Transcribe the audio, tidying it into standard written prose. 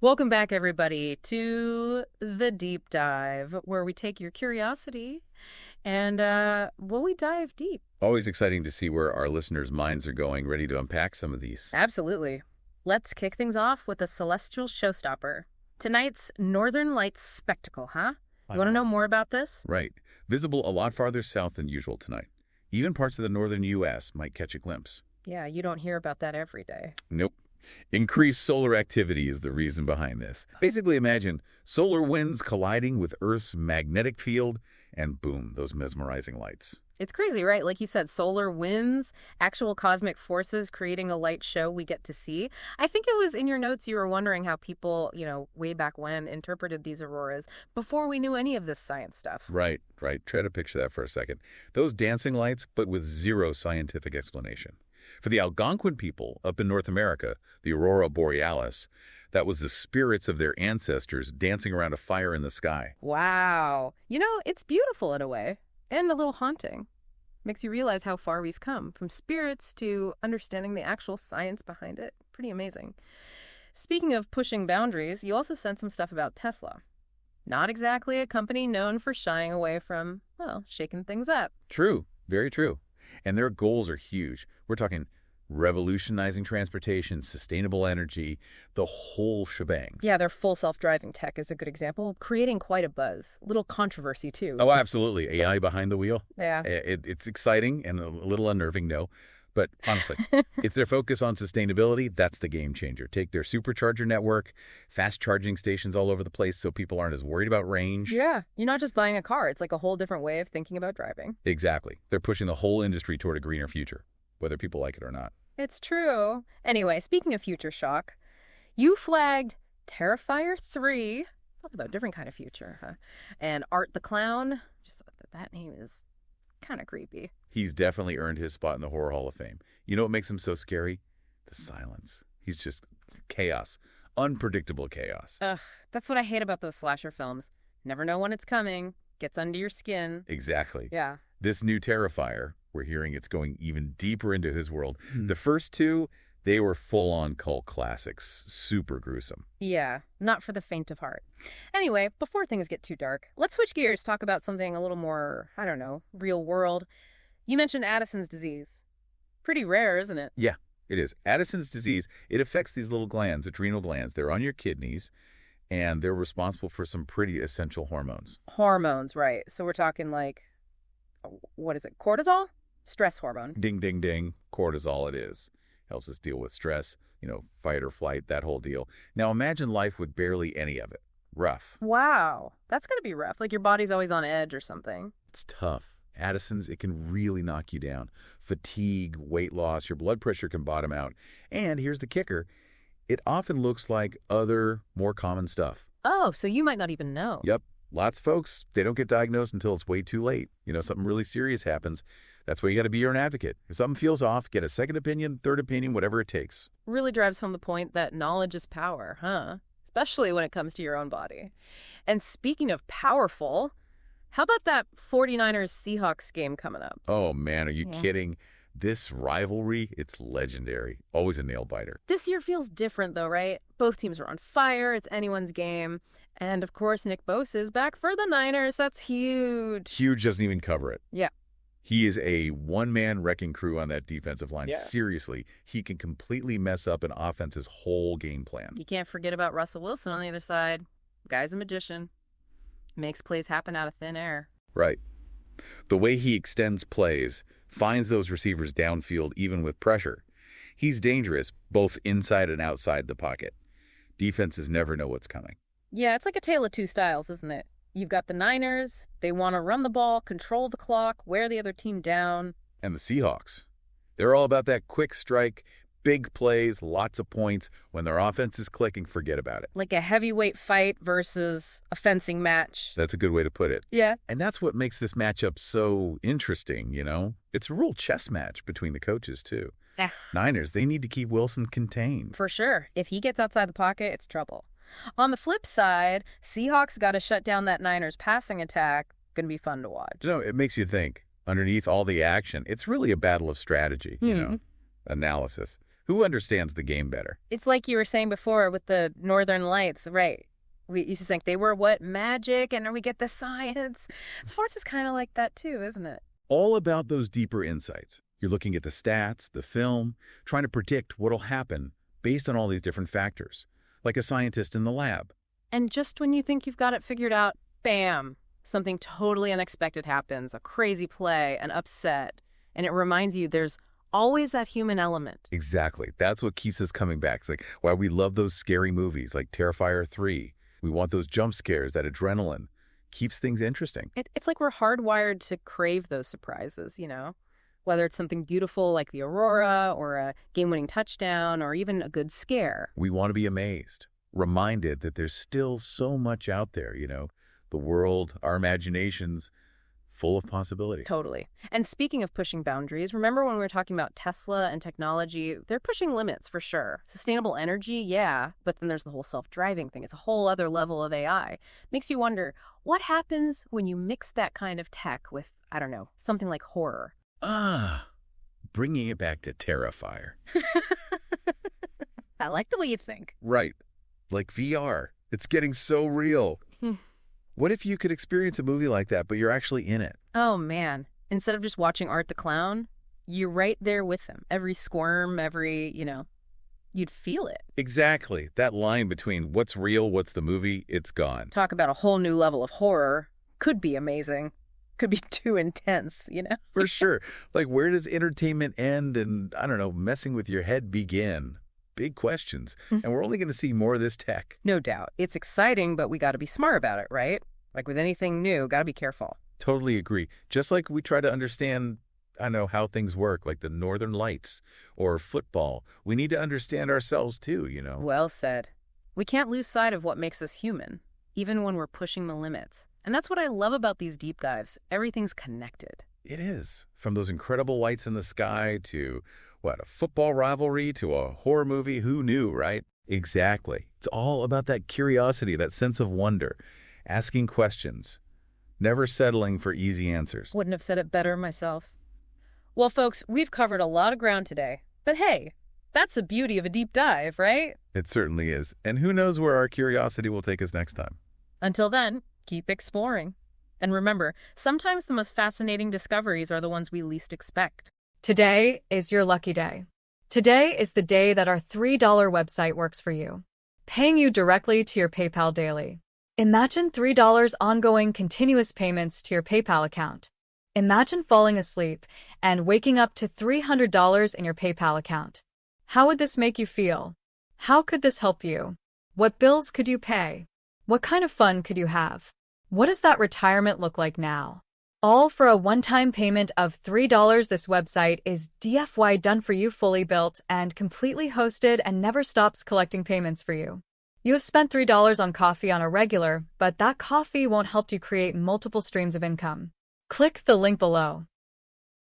Welcome back, everybody, to the deep dive, where we take your curiosity and, we dive deep. Always exciting to see where our listeners' minds are going, ready to unpack some of these. Absolutely. Let's kick things off with a celestial showstopper. Tonight's Northern Lights spectacle, huh? You want to know more about this? Right. Visible a lot farther south than usual tonight. Even parts of the northern U.S. might catch a glimpse. Yeah, you don't hear about that every day. Nope. Increased solar activity is the reason behind this. Basically, imagine solar winds colliding with Earth's magnetic field, and boom, those mesmerizing lights. It's crazy, right? Like you said, solar winds, actual cosmic forces creating a light show we get to see. I think it was in your notes you were wondering how people, way back when interpreted these auroras before we knew any of this science stuff. Right. Try to picture that for a second. Those dancing lights, but with zero scientific explanation. For the Algonquin people up in North America, the aurora borealis, that was the spirits of their ancestors dancing around a fire in the sky. Wow. It's beautiful in a way, and a little haunting. Makes you realize how far we've come, from spirits to understanding the actual science behind it. Pretty amazing. Speaking of pushing boundaries, you also sent some stuff about Tesla. Not exactly a company known for shying away from, shaking things up. True. Very true. And their goals are huge. We're talking revolutionizing transportation, sustainable energy, the whole shebang. Yeah, their full self-driving tech is a good example, creating quite a buzz. A little controversy, too. Oh, absolutely. AI behind the wheel. Yeah. It's exciting and a little unnerving, no. But honestly, if their focus on sustainability, that's the game changer. Take their supercharger network, fast charging stations all over the place so people aren't as worried about range. Yeah, you're not just buying a car. It's like a whole different way of thinking about driving. Exactly. They're pushing the whole industry toward a greener future, whether people like it or not. It's true. Anyway, speaking of future shock, you flagged Terrifier 3. Talk about a different kind of future, huh? And Art the Clown. Just thought that name is kind of creepy. He's definitely earned his spot in the Horror Hall of Fame. You know what makes him so scary? The silence. He's just chaos. Unpredictable chaos. Ugh, that's what I hate about those slasher films. Never know when it's coming. Gets under your skin. Exactly. Yeah. This new Terrifier, we're hearing it's going even deeper into his world. The first two, they were full-on cult classics. Super gruesome. Yeah, not for the faint of heart. Anyway, before things get too dark, let's switch gears, talk about something a little more, real world. You mentioned Addison's disease. Pretty rare, isn't it? Yeah, it is. Addison's disease, it affects these little glands, adrenal glands. They're on your kidneys, and they're responsible for some pretty essential hormones. Hormones, right. So we're talking like, what is it, cortisol? Stress hormone. Ding, ding, ding. Cortisol it is. Helps us deal with stress, fight or flight, that whole deal. Now imagine life with barely any of it. Rough. Wow. That's going to be rough. Like your body's always on edge or something. It's tough. Addison's, it can really knock you down. Fatigue, weight loss, your blood pressure can bottom out. And here's the kicker. It often looks like other, more common stuff. Oh, so you might not even know. Yep. Lots of folks, they don't get diagnosed until it's way too late. Something really serious happens. That's why you got to be your own advocate. If something feels off, get a second opinion, third opinion, whatever it takes. Really drives home the point that knowledge is power, huh? Especially when it comes to your own body. And speaking of powerful, how about that 49ers-Seahawks game coming up? Oh, man, are you kidding? This rivalry, it's legendary. Always a nail-biter. This year feels different, though, right? Both teams are on fire. It's anyone's game. And, of course, Nick Bosa is back for the Niners. That's huge. Huge doesn't even cover it. Yeah. He is a one-man wrecking crew on that defensive line. Yeah. Seriously, he can completely mess up an offense's whole game plan. You can't forget about Russell Wilson on the other side. The guy's a magician. Makes plays happen out of thin air. Right. The way he extends plays, finds those receivers downfield even with pressure. He's dangerous both inside and outside the pocket. Defenses never know what's coming. Yeah, it's like a tale of two styles, isn't it? You've got the Niners. They want to run the ball, control the clock, wear the other team down. And the Seahawks. They're all about that quick strike, big plays, lots of points. When their offense is clicking, forget about it. Like a heavyweight fight versus a fencing match. That's a good way to put it. Yeah. And that's what makes this matchup so interesting, It's a real chess match between the coaches, too. Niners, they need to keep Wilson contained. For sure. If he gets outside the pocket, it's trouble. On the flip side, Seahawks got to shut down that Niners passing attack. Going to be fun to watch. It makes you think. Underneath all the action, it's really a battle of strategy, analysis. Who understands the game better? It's like you were saying before with the Northern Lights, right? We used to think they were what? Magic, and then we get the science. Sports is kind of like that too, isn't it? All about those deeper insights. You're looking at the stats, the film, trying to predict what'll happen based on all these different factors, like a scientist in the lab. And just when you think you've got it figured out, bam, something totally unexpected happens, a crazy play, an upset, and it reminds you there's always that human element. Exactly. That's what keeps us coming back. It's like why we love those scary movies like Terrifier 3. We want those jump scares, that adrenaline. Keeps things interesting. It's like we're hardwired to crave those surprises, you know? Whether it's something beautiful like the aurora or a game-winning touchdown or even a good scare. We want to be amazed, reminded that there's still so much out there, the world, our imaginations, full of possibility. Totally. And speaking of pushing boundaries, remember when we were talking about Tesla and technology? They're pushing limits for sure. Sustainable energy, yeah, but then there's the whole self-driving thing. It's a whole other level of AI. Makes you wonder, what happens when you mix that kind of tech with, I don't know, something like horror? Bringing it back to Terrifier. I like the way you think. Right. Like VR. It's getting so real. What if you could experience a movie like that, but you're actually in it? Oh, man. Instead of just watching Art the Clown, you're right there with him. Every squirm, you'd feel it. Exactly. That line between what's real, what's the movie, it's gone. Talk about a whole new level of horror. Could be amazing. Could be too intense, For sure. Like, where does entertainment end and, I don't know, messing with your head begin? Big questions. And we're only going to see more of this tech. No doubt. It's exciting, but we got to be smart about it, right? Like with anything new, got to be careful. Totally agree. Just like we try to understand, how things work, like the Northern Lights or football. We need to understand ourselves too, Well said. We can't lose sight of what makes us human, even when we're pushing the limits. And that's what I love about these deep dives. Everything's connected. It is. From those incredible lights in the sky to, a football rivalry to a horror movie. Who knew, right? Exactly. It's all about that curiosity, that sense of wonder, asking questions, never settling for easy answers. Wouldn't have said it better myself. Well, folks, we've covered a lot of ground today. But hey, that's the beauty of a deep dive, right? It certainly is. And who knows where our curiosity will take us next time. Until then, keep exploring. And remember, sometimes the most fascinating discoveries are the ones we least expect. Today is your lucky day. Today is the day that our $3 website works for you, paying you directly to your PayPal daily. Imagine $3 ongoing continuous payments to your PayPal account. Imagine falling asleep and waking up to $300 in your PayPal account. How would this make you feel? How could this help you? What bills could you pay? What kind of fun could you have? What does that retirement look like now? All for a one-time payment of $3. This website is DFY done for you, fully built and completely hosted, and never stops collecting payments for you. You have spent $3 on coffee on a regular, but that coffee won't help you create multiple streams of income. Click the link below.